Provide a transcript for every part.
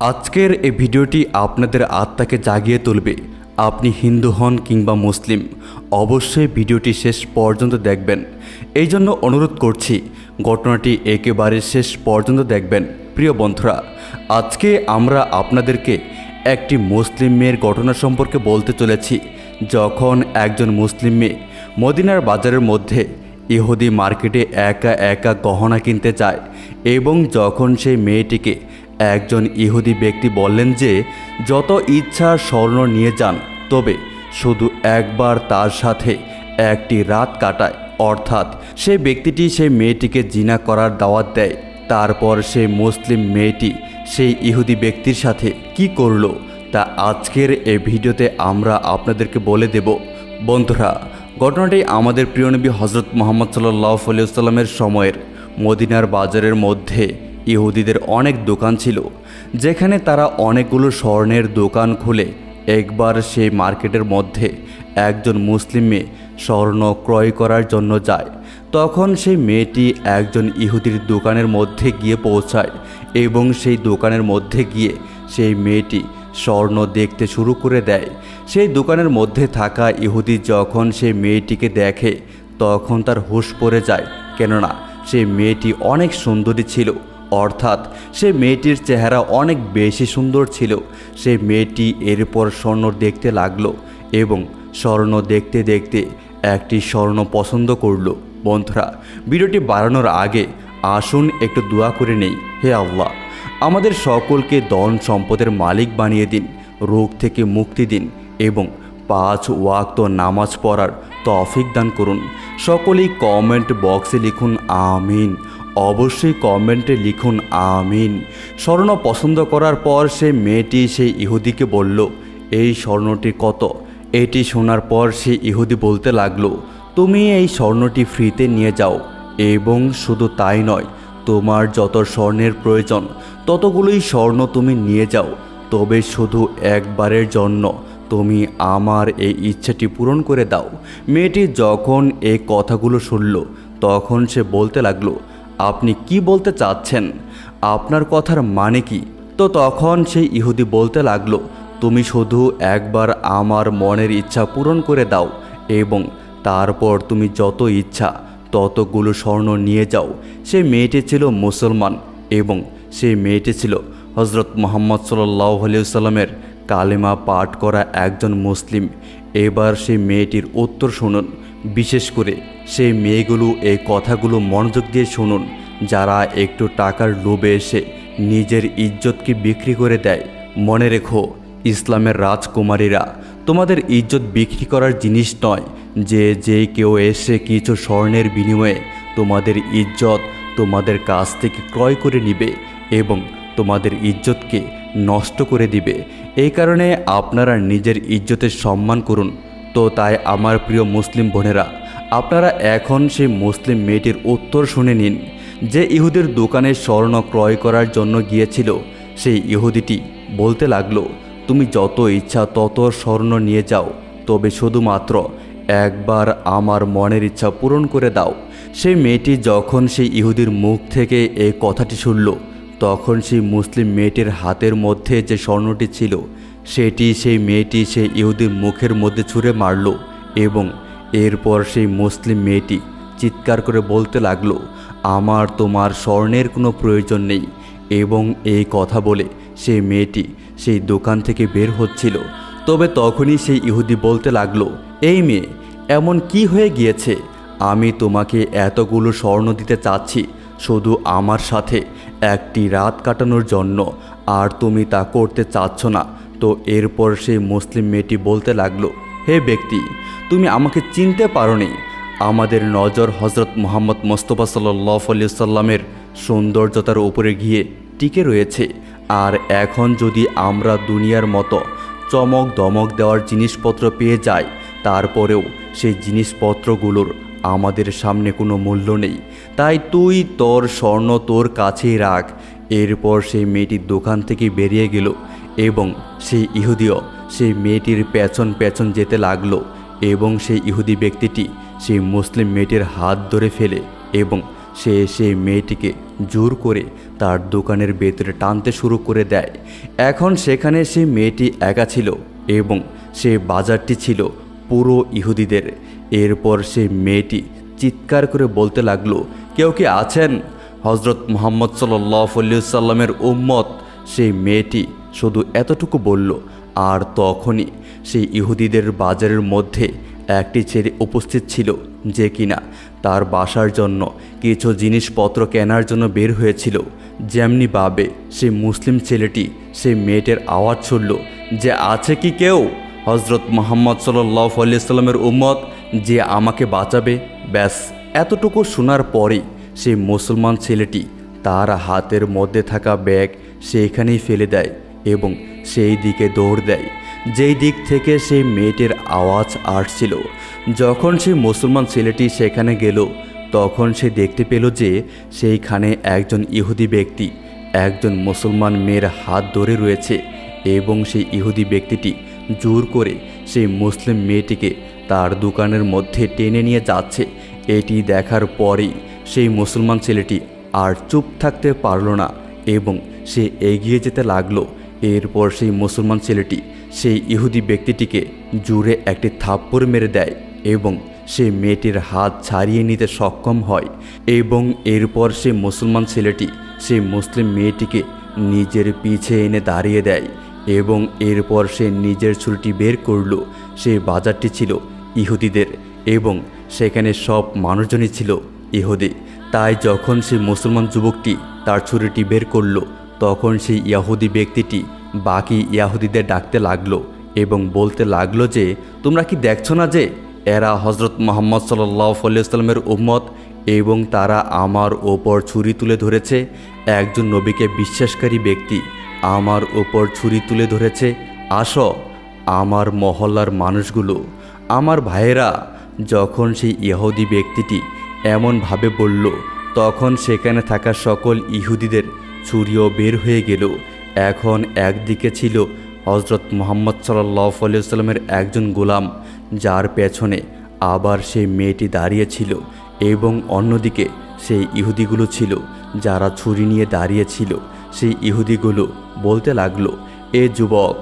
আজকের এই ভিডিওটি আপনাদের আত্মাকে জাগিয়ে তুলবে। আপনি হিন্দু হন কিংবা মুসলিম, অবশ্যই ভিডিওটি শেষ পর্যন্ত দেখবেন। এই জন্য অনুরোধ করছি ঘটনাটি একেবারে শেষ পর্যন্ত দেখবেন। প্রিয় বন্ধুরা, আজকে আমরা আপনাদেরকে একটি মুসলিম মেয়ের ঘটনা সম্পর্কে বলতে চলেছি। যখন একজন মুসলিম মেয়ে মদিনার বাজারের মধ্যে ইহুদি মার্কেটে একা একা গহনা কিনতে যায় এবং যখন সেই মেয়েটিকে একজন ইহুদি ব্যক্তি বললেন যে যত ইচ্ছা স্বর্ণ নিয়ে যান, তবে শুধু একবার তার সাথে একটি রাত কাটায়, অর্থাৎ সেই ব্যক্তিটি সেই মেয়েটিকে জিনা করার দাওয়াত দেয়। তারপর সেই মুসলিম মেয়েটি সেই ইহুদি ব্যক্তির সাথে কি করলো তা আজকের এই ভিডিওতে আমরা আপনাদেরকে বলে দেব। বন্ধুরা, ঘটনাটি আমাদের প্রিয় নবী হজরত মুহাম্মদ সাল্লাল্লাহু আলাইহি ওয়াসাল্লামের সময়ের মদিনার বাজারের মধ্যে ইহুদিদের অনেক দোকান ছিল, যেখানে তারা অনেকগুলো স্বর্ণের দোকান খুলে একবার সেই মার্কেটের মধ্যে একজন মুসলিম মেয়ে স্বর্ণ ক্রয় করার জন্য যায়। তখন সেই মেয়েটি একজন ইহুদির দোকানের মধ্যে গিয়ে পৌঁছায় এবং সেই দোকানের মধ্যে গিয়ে সেই মেয়েটি স্বর্ণ দেখতে শুরু করে দেয়। সেই দোকানের মধ্যে থাকা ইহুদি যখন সেই মেয়েটিকে দেখে তখন তার হুঁশ পড়ে যায়, কেননা সেই মেয়েটি অনেক সুন্দরী ছিল, অর্থাৎ সেই মেয়েটির চেহারা অনেক বেশি সুন্দর ছিল। সেই মেয়েটি এরপর স্বর্ণ দেখতে লাগলো এবং স্বর্ণ দেখতে দেখতে একটি স্বর্ণ পছন্দ করলো। বন্ধুরা, ভিডিওটি বাড়ানোর আগে আসুন একটু দোয়া করে নেই। হে আল্লাহ, আমাদের সকলকে ধন সম্পদের মালিক বানিয়ে দিন, রোগ থেকে মুক্তি দিন এবং 5 ওয়াক্ত নামাজ পড়ার তৌফিক দান করুন। সকলেই কমেন্ট বক্সে লিখুন আমিন। অবশ্যই কমেন্টে লিখুন আমিন। স্বর্ণ পছন্দ করার পর সেই মেয়েটি সেই ইহুদিকে বলল, এই স্বর্ণটি কত? এটি শোনার পর সেই ইহুদি বলতে লাগলো, তুমি এই স্বর্ণটি ফ্রিতে নিয়ে যাও এবং শুধু তাই নয়, তোমার যত স্বর্ণের প্রয়োজন ততগুলোই স্বর্ণ তুমি নিয়ে যাও, তবে শুধু একবারের জন্য তুমি আমার এই ইচ্ছাটি পূরণ করে দাও। মেয়েটি যখন এই কথাগুলো শুনল তখন সে বলতে লাগলো, আপনি কি বলতে চাচ্ছেন? আপনার কথার মানে কি? তো তখন সেই ইহুদি বলতে লাগলো, তুমি শুধু একবার আমার মনের ইচ্ছা পূরণ করে দাও এবং তারপর তুমি যত ইচ্ছা ততগুলো স্বর্ণ নিয়ে যাও। সেই মেয়েটি ছিল মুসলমান এবং সেই মেয়েটি ছিল হজরত মুহাম্মদ সাল্লাল্লাহু আলাইহি ওয়াসাল্লামের কালেমা পাঠ করা একজন মুসলিম। এবার সেই মেয়েটির উত্তর শুনুন। বিশেষ করে সেই মেয়েগুলো এই কথাগুলো মনোযোগ দিয়ে শুনুন, যারা একটু টাকার লোভে এসে নিজের ইজ্জতকে বিক্রি করে দেয়। মনে রেখো, ইসলামের রাজকুমারীরা তোমাদের ইজ্জত বিক্রি করার জিনিস নয়, যে কেউ এসে কিছু স্বর্ণের বিনিময়ে তোমাদের ইজ্জত তোমাদের কাছ থেকে ক্রয় করে নিবে এবং তোমাদের ইজ্জতকে নষ্ট করে দিবে। এই কারণে আপনারা নিজের ইজ্জতের সম্মান করুন। তো তাই আমার প্রিয় মুসলিম বোনেরা, আপনারা এখন সেই মুসলিম মেয়েটির উত্তর শুনে নিন। যে ইহুদির দোকানে স্বর্ণ ক্রয় করার জন্য গিয়েছিল সেই ইহুদিটি বলতে লাগলো, তুমি যত ইচ্ছা তত স্বর্ণ নিয়ে যাও, তবে শুধুমাত্র একবার আমার মনের ইচ্ছা পূরণ করে দাও। সেই মেয়েটি যখন সেই ইহুদির মুখ থেকে এই কথাটি শুনল তখন সেই মুসলিম মেয়েটির হাতের মধ্যে যে স্বর্ণটি ছিল সেটি সেই মেয়েটি সেই ইহুদির মুখের মধ্যে ছুঁড়ে মারল এবং এরপর সেই মুসলিম মেয়েটি চিৎকার করে বলতে লাগলো, আমার তোমার স্বর্ণের কোনো প্রয়োজন নেই। এবং এই কথা বলে সেই মেয়েটি সেই দোকান থেকে বের হচ্ছিল। তবে তখনই সেই ইহুদি বলতে লাগলো, এই মেয়ে, এমন কি হয়ে গিয়েছে? আমি তোমাকে এতগুলো স্বর্ণ দিতে চাচ্ছি শুধু আমার সাথে একটি রাত কাটানোর জন্য, আর তুমি তা করতে চাচ্ছ না। তো এরপর সেই মুসলিম মেয়েটি বলতে লাগলো, হে ব্যক্তি, তুমি আমাকে চিনতে পারোনি। আমাদের নজর হজরত মুহাম্মদ মুস্তাফা সাল্লাল্লাহু আলাইহি ওয়াসাল্লামের সৌন্দর্যতার উপরে গিয়ে টিকে রয়েছে, আর এখন যদি আমরা দুনিয়ার মতো চমক দমক দেওয়ার জিনিসপত্র পেয়ে যাই, তারপরেও সেই জিনিসপত্রগুলোর আমাদের সামনে কোনো মূল্য নেই। তাই তুই তোর স্বর্ণ তোর কাছেই রাখ। এরপর সেই মেয়েটির দোকান থেকে বেরিয়ে গেল এবং সেই ইহুদিও সেই মেয়েটির পেছন পেছন যেতে লাগলো এবং সেই ইহুদি ব্যক্তিটি সেই মুসলিম মেয়েটির হাত ধরে ফেলে এবং সে সেই মেয়েটিকে জোর করে তার দোকানের ভেতরে টানতে শুরু করে দেয়। এখন সেখানে সেই মেয়েটি একা ছিল এবং সে বাজারটি ছিল পুরো ইহুদিদের। এরপর সেই মেয়েটি চিৎকার করে বলতে লাগলো, কেউ কি আছেন? হজরত মুহাম্মদ সাল্লাল্লাহু আলাইহি সাল্লামের উম্মত। সেই মেয়েটি শুধু এতটুকু বলল, আর তখনই সেই ইহুদিদের বাজারের মধ্যে একটি ছেলে উপস্থিত ছিল যে কিনা তার বাসার জন্য কিছু জিনিসপত্র কেনার জন্য বের হয়েছিল। যেমনিভাবে সেই মুসলিম ছেলেটি সেই মেয়েটির আওয়াজ শুনল যে আছে কি কেউ? হজরত মুহাম্মদ সাল্লাল্লাহু আলাইহি সাল্লামের উম্মত, যে আমাকে বাঁচাবে। ব্যাস এতটুকু শোনার পরেই সেই মুসলমান ছেলেটি তার হাতের মধ্যে থাকা ব্যাগ সেইখানেই ফেলে দেয় এবং সেই দিকে দৌড় দেয় যেই দিক থেকে সেই মেয়েটির আওয়াজ আসছিল। যখন সেই মুসলমান ছেলেটি সেখানে গেল তখন সে দেখতে পেল যে সেইখানে একজন ইহুদি ব্যক্তি একজন মুসলমান মেয়ের হাত ধরে রয়েছে এবং সেই ইহুদি ব্যক্তিটি জোর করে সেই মুসলিম মেয়েটিকে তার দোকানের মধ্যে টেনে নিয়ে যাচ্ছে। এটি দেখার পরেই সেই মুসলমান ছেলেটি আর চুপ থাকতে পারল না এবং সে এগিয়ে যেতে লাগলো। এরপর সেই মুসলমান ছেলেটি সেই ইহুদি ব্যক্তিটিকে জোরে একটি থাপ্পড় মেরে দেয় এবং সেই মেয়েটির হাত ছাড়িয়ে নিতে সক্ষম হয় এবং এরপর সেই মুসলমান ছেলেটি সেই মুসলিম মেয়েটিকে নিজের পিছে এনে দাঁড়িয়ে দেয় এবং এরপর সে নিজের ছুরিটি বের করল। সেই বাজারটি ছিল ইহুদিদের এবং সেখানে সব মানুষজনই ছিল ইহুদি। তাই যখন সেই মুসলমান যুবকটি তার ছুরিটি বের করল তখন সেই ইয়াহুদি ব্যক্তিটি বাকি ইয়াহুদিদের ডাকতে লাগলো এবং বলতে লাগলো যে তোমরা কি দেখছো না যে এরা হজরত মুহাম্মদ সাল্লাল্লাহু আলাইহি সাল্লামের উম্মত এবং তারা আমার ওপর ছুরি তুলে ধরেছে। একজন নবীকে বিশ্বাসকারী ব্যক্তি আমার ওপর ছুরি তুলে ধরেছে। আসো আমার মহল্লার মানুষগুলো, আমার ভাইয়েরা। যখন সেই ইহুদি ব্যক্তিটি এমনভাবে বলল তখন সেখানে থাকা সকল ইহুদিদের ছুরিও বের হয়ে গেল। এখন একদিকে ছিল হজরত মুহাম্মদ সাল্লাল্লাহু আলাইহি সাল্লামের একজন গোলাম যার পেছনে আবার সেই মেয়েটি দাঁড়িয়েছিল এবং অন্যদিকে সেই ইহুদিগুলো ছিল যারা ছুরি নিয়ে দাঁড়িয়েছিল। সেই ইহুদিগুলো বলতে লাগলো, এ যুবক,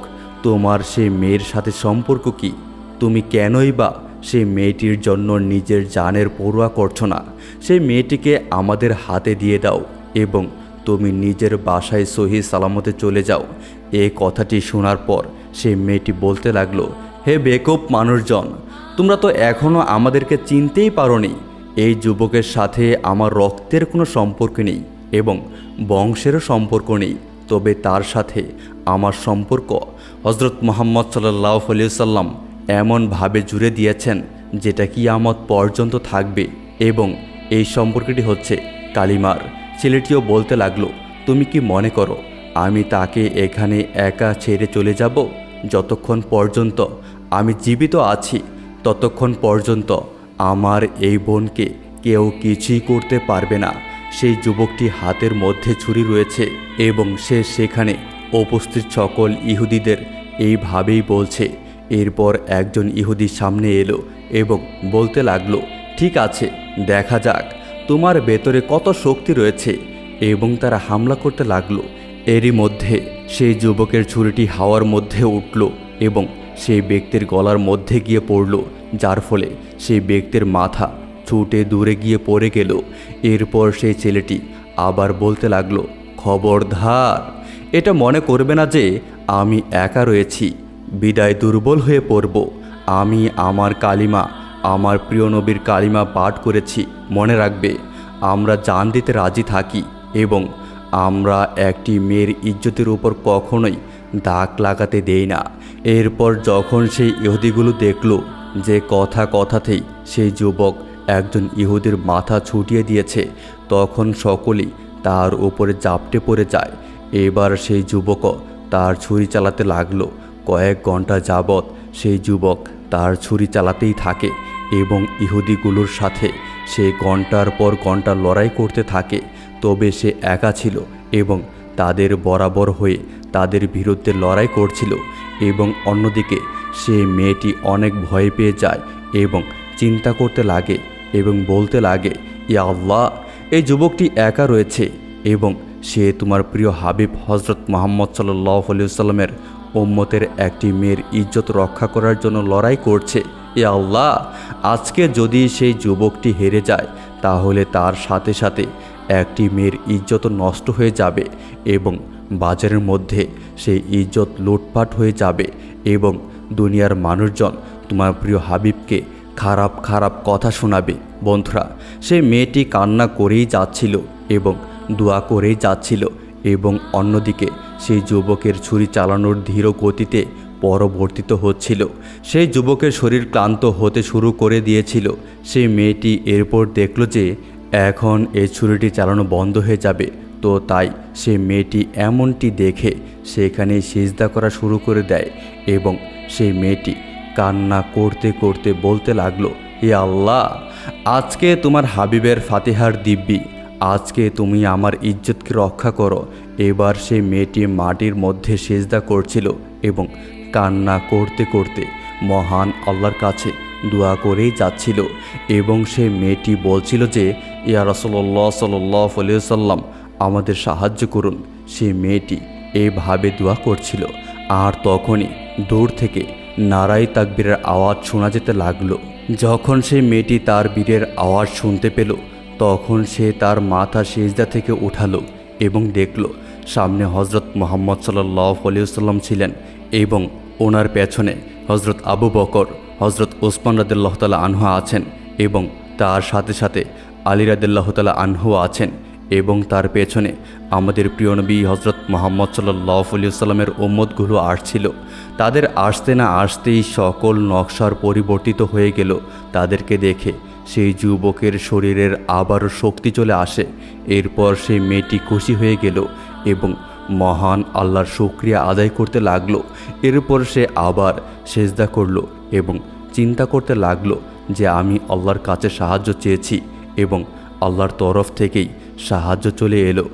তোমার সেই মেয়ের সাথে সম্পর্ক কি? তুমি কেনই বা সেই মেয়েটির জন্য নিজের জানের পরোয়া করছো না? সেই মেয়েটিকে আমাদের হাতে দিয়ে দাও এবং তুমি নিজের বাসায় সহি সালামতে চলে যাও। এই কথাটি শোনার পর সেই মেয়েটি বলতে লাগলো, হে বেকুব মানুষজন, তোমরা তো এখনও আমাদেরকে চিনতেই পারোনি। এই যুবকের সাথে আমার রক্তের কোনো সম্পর্ক নেই এবং বংশেরও সম্পর্ক নেই, তবে তার সাথে আমার সম্পর্ক হজরত মুহাম্মদ সাল্লাল্লাহু আলাইহি সাল্লাম এমনভাবে জুড়ে দিয়েছেন যেটা কিয়ামত পর্যন্ত থাকবে এবং এই সম্পর্কটি হচ্ছে কালিমার। ছেলেটিও বলতে লাগলো, তুমি কি মনে করো আমি তাকে এখানে একা ছেড়ে চলে যাব? যতক্ষণ পর্যন্ত আমি জীবিত আছি ততক্ষণ পর্যন্ত আমার এই বোনকে কেউ কিছুই করতে পারবে না। সেই যুবকটি হাতের মধ্যে ছুরি রয়েছে এবং সে সেখানে উপস্থিত সকল ইহুদিদের এইভাবেই বলছে। এরপর একজন ইহুদি সামনে এলো এবং বলতে লাগলো, ঠিক আছে, দেখা যাক তোমার ভেতরে কত শক্তি রয়েছে, এবং তারা হামলা করতে লাগলো। এরই মধ্যে সেই যুবকের ছুরিটি হাওয়ার মধ্যে উঠল এবং সেই ব্যক্তির গলার মধ্যে গিয়ে পড়ল, যার ফলে সেই ব্যক্তির মাথা ছুটে দূরে গিয়ে পড়ে গেল। এরপর সেই ছেলেটি আবার বলতে লাগলো, খবরদার এটা মনে করবে না যে আমি একা রয়েছি, বিদায় দুর্বল হয়ে পড়ব। আমি আমার কালিমা, আমার প্রিয় নবীর কালিমা পাঠ করেছি। মনে রাখবে, আমরা জান দিতে রাজি থাকি এবং আমরা একটি মেয়ের ইজ্জতের উপর কখনোই দাগ লাগাতে দেই না। এরপর যখন সেই ইহুদিগুলো দেখল যে কথাতেই সেই যুবক একজন ইহুদির মাথা ছুটিয়ে দিয়েছে, তখন সকলেই তার উপরে জাপটে পড়ে যায়। এবার সেই যুবকও তার ছুরি চালাতে লাগলো। কয়েক ঘন্টা যাবৎ সেই যুবক তার ছুরি চালাতেই থাকে এবং ইহুদিগুলোর সাথে সে ঘন্টার পর ঘন্টা লড়াই করতে থাকে। তবে সে একা ছিল এবং তাদের বরাবর হয়ে তাদের বিরুদ্ধে লড়াই করছিল। এবং অন্যদিকে সে মেয়েটি অনেক ভয় পেয়ে যায় এবং চিন্তা করতে লাগে এবং বলতে লাগে, ইয়া আল্লাহ, এই যুবকটি একা রয়েছে এবং সে তোমার প্রিয় হাবিব হজরত মুহাম্মদ সাল্লাল্লাহু আলাইহি ওয়াসাল্লামের উম্মতের একটি মেয়ের ইজ্জত রক্ষা করার জন্য লড়াই করছে। এ আল্লাহ, আজকে যদি সেই যুবকটি হেরে যায় তাহলে তার সাথে সাথে একটি মেয়ের ইজ্জত নষ্ট হয়ে যাবে এবং বাজারের মধ্যে সেই ইজ্জত লুটপাট হয়ে যাবে এবং দুনিয়ার মানুষজন তোমার প্রিয় হাবিবকে খারাপ খারাপ কথা শোনাবে। বন্ধুরা, সেই মেয়েটি কান্না করেই যাচ্ছিল এবং দোয়া করেই যাচ্ছিল এবং অন্যদিকে সেই যুবকের ছুরি চালানোর ধীর গতিতে পরবর্তিত হচ্ছিল। সেই যুবকের শরীর ক্লান্ত হতে শুরু করে দিয়েছিল। সেই মেয়েটি এরপর দেখল যে এখন এই ছুরিটি চালানো বন্ধ হয়ে যাবে, তো তাই সেই মেয়েটি এমনটি দেখে সেখানে সিজদা করা শুরু করে দেয় এবং সেই মেয়েটি কান্না করতে করতে বলতে লাগলো, হে আল্লাহ, আজকে তোমার হাবিবের ফাতিহার দিব্যি, আজকে তুমি আমার ইজ্জতকে রক্ষা করো। এবার সেই মেয়েটি মাটির মধ্যে সিজদা করছিল এবং কান্না করতে করতে মহান আল্লাহর কাছে দোয়া করেই যাচ্ছিল এবং সেই মেয়েটি বলছিল যে, ইয়া রাসূলুল্লাহ সাল্লাল্লাহু আলাইহি ওয়াসাল্লাম, আমাদের সাহায্য করুন। সেই মেয়েটি এইভাবে দোয়া করছিল আর তখনই দূর থেকে নারাই তাকবীরের আওয়াজ শোনা যেতে লাগলো। যখন সেই মেয়েটি তার বীরের আওয়াজ শুনতে পেল তখন সে তার মাথা সিজদা থেকে উঠালো এবং দেখল সামনে হজরত মুহাম্মদ সাল্লাল্লাহু আলাইহি ওয়াসাল্লাম ছিলেন এবং ওনার পেছনে হজরত আবু বকর, হজরত ওসমান রাদিয়াল্লাহু তাআলা আনহু আছেন এবং তার সাথে সাথে আলী রাদিয়াল্লাহু তাআলা আনহু আছেন এবং তার পেছনে আমাদের প্রিয় নবী হজরত মুহাম্মদ সাল্লাল্লাহু আলাইহি ওয়াসাল্লামের উম্মতগুলো আসছিল। তাদের আসতে না আসতেই সকল নকশার পরিবর্তিত হয়ে গেল। তাদেরকে দেখে সেই যুবকের শরীরের আবারও শক্তি চলে আসে। এরপর সেই মেয়েটি খুশি হয়ে গেল এবং মহান আল্লাহর শুকরিয়া আদায় করতে লাগলো। এরপর সে আবার সেজদা করলো এবং চিন্তা করতে লাগলো যে আমি আল্লাহর কাছে সাহায্য চেয়েছি এবং আল্লাহর তরফ থেকেই সাহায্য চলে এলো।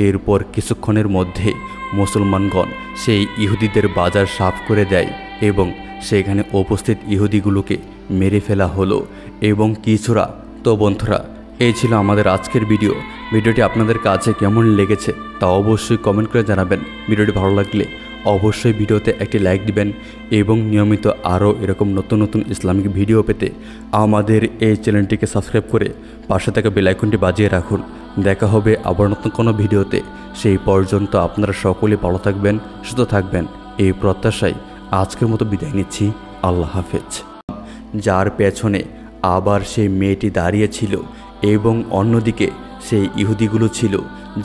এরপর কিছুক্ষণের মধ্যে মুসলমানগণ সেই ইহুদিদের বাজার সাফ করে দেয় এবং সেখানে উপস্থিত ইহুদিগুলোকে মেরে ফেলা হলো এবং কিছুরা। তো বন্ধুরা, এই ছিল আমাদের আজকের ভিডিওটি আপনাদের কাছে কেমন লেগেছে তা অবশ্যই কমেন্ট করে জানাবেন। ভিডিওটি ভালো লাগলে অবশ্যই ভিডিওতে একটি লাইক দিবেন এবং নিয়মিত আরও এরকম নতুন নতুন ইসলামিক ভিডিও পেতে আমাদের এই চ্যানেলটিকে সাবস্ক্রাইব করে পাশে থাকা বেল আইকনটি বাজিয়ে রাখুন। দেখা হবে আবার নতুন কোনো ভিডিওতে। সেই পর্যন্ত আপনারা সকলে ভালো থাকবেন, সুস্থ থাকবেন, এই প্রত্যাশায় আজকের মতো বিদায় নিচ্ছি। আল্লাহ হাফেজ। যার পেছনে আবার সেই মেয়েটি দাঁড়িয়েছিল এবং অন্যদিকে সেই ইহুদিগুলো ছিল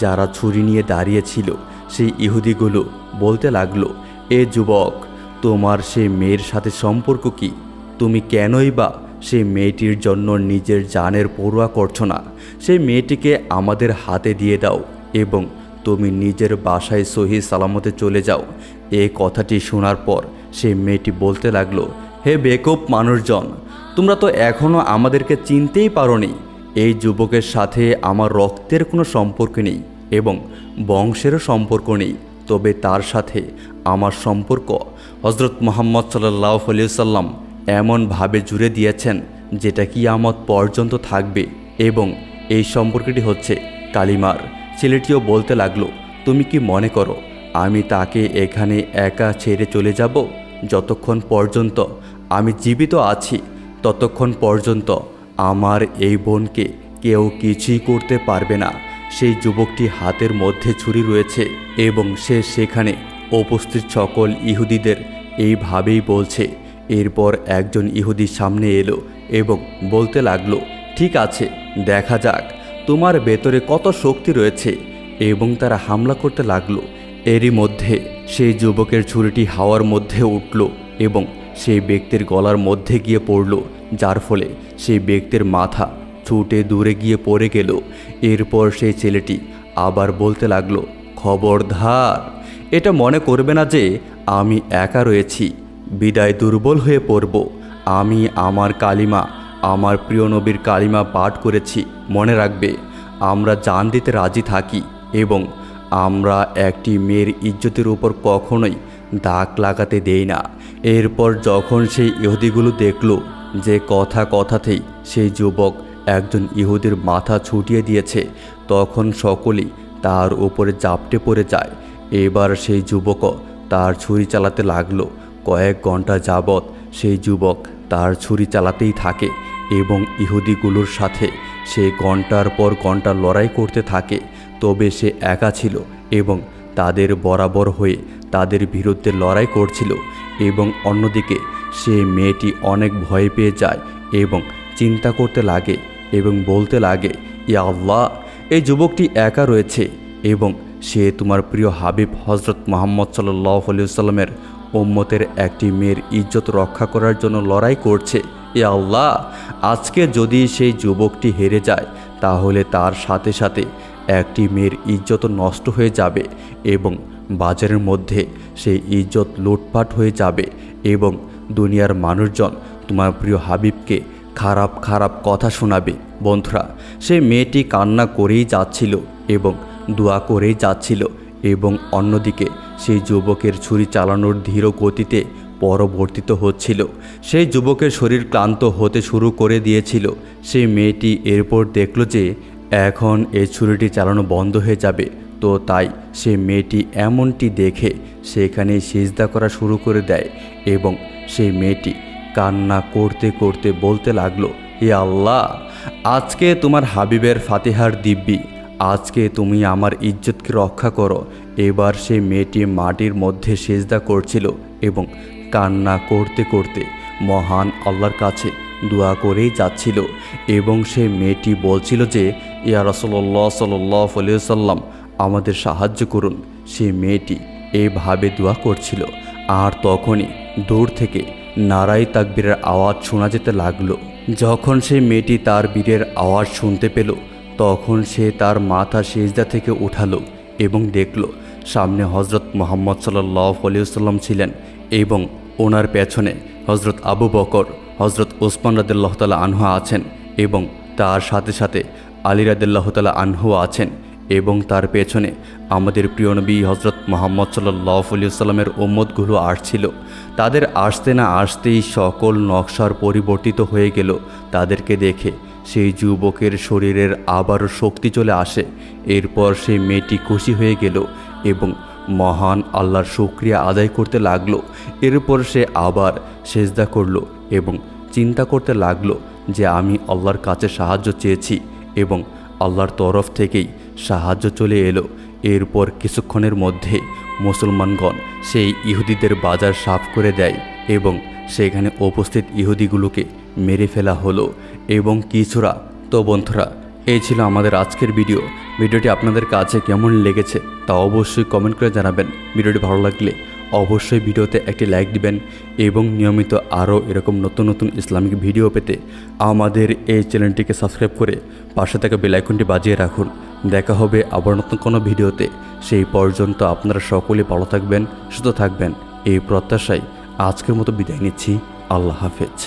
যারা ছুরি নিয়ে দাঁড়িয়েছিল। সেই ইহুদিগুলো বলতে লাগলো, এ যুবক, তোমার সেই মেয়ের সাথে সম্পর্ক কি? তুমি কেনই বা সেই মেয়েটির জন্য নিজের জানের পরোয়া করছো না? সেই মেয়েটিকে আমাদের হাতে দিয়ে দাও এবং তুমি নিজের বাসায় সহি সালামতে চলে যাও। এই কথাটি শোনার পর সেই মেয়েটি বলতে লাগলো, হে বেকুব মানুষজন, তোমরা তো এখনও আমাদেরকে চিনতেই পারোনি। এই যুবকের সাথে আমার রক্তের কোনো সম্পর্ক নেই এবং বংশেরও সম্পর্ক নেই, তবে তার সাথে আমার সম্পর্ক হজরত মুহাম্মদ সাল্লাল্লাহু আলাইহি ওয়াসাল্লাম এমনভাবে জুড়ে দিয়েছেন যেটা কিয়ামত পর্যন্ত থাকবে এবং এই সম্পর্কটি হচ্ছে কালিমার। ছেলেটিও বলতে লাগলো, তুমি কি মনে করো আমি তাকে এখানে একা ছেড়ে চলে যাব? যতক্ষণ পর্যন্ত আমি জীবিত আছি ততক্ষণ পর্যন্ত আমার এই বোনকে কেউ কিছুই করতে পারবে না। সেই যুবকটি হাতের মধ্যে ছুরি রয়েছে এবং সে সেখানে উপস্থিত সকল ইহুদিদের এইভাবেই বলছে। এরপর একজন ইহুদি সামনে এলো এবং বলতে লাগলো, ঠিক আছে, দেখা যাক তোমার ভেতরে কত শক্তি রয়েছে, এবং তারা হামলা করতে লাগলো। এরই মধ্যে সেই যুবকের ছুরিটি হাওয়ার মধ্যে উঠল এবং সেই ব্যক্তির গলার মধ্যে গিয়ে পড়ল, যার ফলে সেই ব্যক্তির মাথা ছুটে দূরে গিয়ে পড়ে গেল। এরপর সেই ছেলেটি আবার বলতে লাগলো, খবরদার এটা মনে করবে না যে আমি একা রয়েছি, বিদায় দুর্বল হয়ে পড়ব। আমি আমার কালিমা, আমার প্রিয় নবীর কালিমা পাঠ করেছি। মনে রাখবে, আমরা জান দিতে রাজি থাকি এবং আমরা একটি মেয়ের ইজ্জতের উপর কখনোই দাগ লাগাতে দেই না। এরপর যখন সেই ইহুদিগুলো দেখল যে কথাতেই সেই যুবক একজন ইহুদির মাথা ছুটিয়ে দিয়েছে, তখন সকলেই তার উপরে জাপটে পড়ে যায়। এবার সেই যুবকও তার ছুরি চালাতে লাগলো। কয়েক ঘন্টা যাবৎ সেই যুবক তার ছুরি চালাতেই থাকে এবং ইহুদিগুলোর সাথে সে ঘন্টার পর ঘন্টা লড়াই করতে থাকে। তবে সে একা ছিল এবং তাদের বরাবর হয়ে তাদের বিরুদ্ধে লড়াই করছিল। এবং অন্যদিকে সে মেয়েটি অনেক ভয় পেয়ে যায় এবং চিন্তা করতে লাগে এবং বলতে লাগে, ইয়া আল্লাহ, এই যুবকটি একা রয়েছে এবং সে তোমার প্রিয় হাবিব হজরত মুহাম্মদ সাল্লাল্লাহু আলাইহি ওয়াসাল্লামের উম্মতের একটি মেয়ের ইজ্জত রক্ষা করার জন্য লড়াই করছে। ইয়া আল্লাহ, আজকে যদি সেই যুবকটি হেরে যায় তাহলে তার সাথে সাথে একটি মেয়ের ইজ্জত নষ্ট হয়ে যাবে এবং বাজারের মধ্যে সেই ইজ্জত লুটপাট হয়ে যাবে এবং দুনিয়ার মানুষজন তোমার প্রিয় হাবিবকে খারাপ খারাপ কথা শোনাবে। বন্ধুরা, সেই মেয়েটি কান্না করেই যাচ্ছিল এবং দোয়া করেই যাচ্ছিল এবং অন্যদিকে সেই যুবকের ছুরি চালানোর ধীর গতিতে পরবর্তিত হচ্ছিল। সেই যুবকের শরীর ক্লান্ত হতে শুরু করে দিয়েছিল। সেই মেয়েটি এরপর দেখল যে এখন এই ছুরিটি চালানো বন্ধ হয়ে যাবে, তো তাই সে মেয়েটি এমনটি দেখে সেখানেই সিজদা করা শুরু করে দেয় এবং সেই মেয়েটি কান্না করতে করতে বলতে লাগলো, হে আল্লাহ, আজকে তোমার হাবিবের ফাতিহার দিব্যি, আজকে তুমি আমার ইজ্জতকে রক্ষা করো। এবার সেই মেয়েটি মাটির মধ্যে সিজদা করছিল এবং কান্না করতে করতে মহান আল্লাহর কাছে দোয়া করেই যাচ্ছিল এবং সেই মেয়েটি বলছিল যে, ইয়া রাসূলুল্লাহ সাল্লাল্লাহু আলাইহি ওয়াসাল্লাম, আমাদের সাহায্য করুন। সেই মেয়েটি এইভাবে দোয়া করছিল। আর তখনই দূর থেকে নারাই তাকবীরের আওয়াজ শোনা যেতে লাগলো। যখন সেই মেয়েটি তার বীরের আওয়াজ শুনতে পেল তখন সে তার মাথা সিজদা থেকে উঠালো এবং দেখল সামনে হজরত মুহাম্মদ সাল্লাল্লাহু আলাইহি ওয়াসাল্লাম ছিলেন এবং ওনার পেছনে হজরত আবু বকর, হজরত ওসমান রাদিয়াল্লাহু তাআলা আনহু আছেন এবং তার সাথে সাথে আলী রাদিয়াল্লাহু তাআলা আনহু আছেন এবং তার পেছনে আমাদের প্রিয় নবী হজরত মুহাম্মদ সাল্লাল্লাহু আলাইহি ওয়াসাল্লামের উম্মতগুলো আসছিল। তাদের আসতে না আসতেই সকল নকশার পরিবর্তিত হয়ে গেল। তাদেরকে দেখে সেই যুবকের শরীরের আবারও শক্তি চলে আসে। এরপর সেই মেয়েটি খুশি হয়ে গেল এবং মহান আল্লাহর শুকরিয়া আদায় করতে লাগলো। এরপর সে আবার সেজদা করলো এবং চিন্তা করতে লাগলো যে আমি আল্লাহর কাছে সাহায্য চেয়েছি এবং আল্লাহর তরফ থেকেই সাহায্য চলে এলো। এরপর কিছুক্ষণের মধ্যে মুসলমানগণ সেই ইহুদিদের বাজার সাফ করে দেয় এবং সেখানে উপস্থিত ইহুদিগুলোকে মেরে ফেলা হলো এবং কিছুরা। তো বন্ধুরা, এই ছিল আমাদের আজকের ভিডিওটি আপনাদের কাছে কেমন লেগেছে তা অবশ্যই কমেন্ট করে জানাবেন। ভিডিওটি ভালো লাগলে অবশ্যই ভিডিওতে একটি লাইক দিবেন এবং নিয়মিত আরও এরকম নতুন নতুন ইসলামিক ভিডিও পেতে আমাদের এই চ্যানেলটিকে সাবস্ক্রাইব করে পাশে থাকা বেল আইকনটি বাজিয়ে রাখুন। দেখা হবে আবার নতুন কোনো ভিডিওতে। সেই পর্যন্ত আপনারা সকলে ভালো থাকবেন, সুস্থ থাকবেন, এই প্রত্যাশায় আজকের মতো বিদায় নিচ্ছি। আল্লাহ হাফেজ।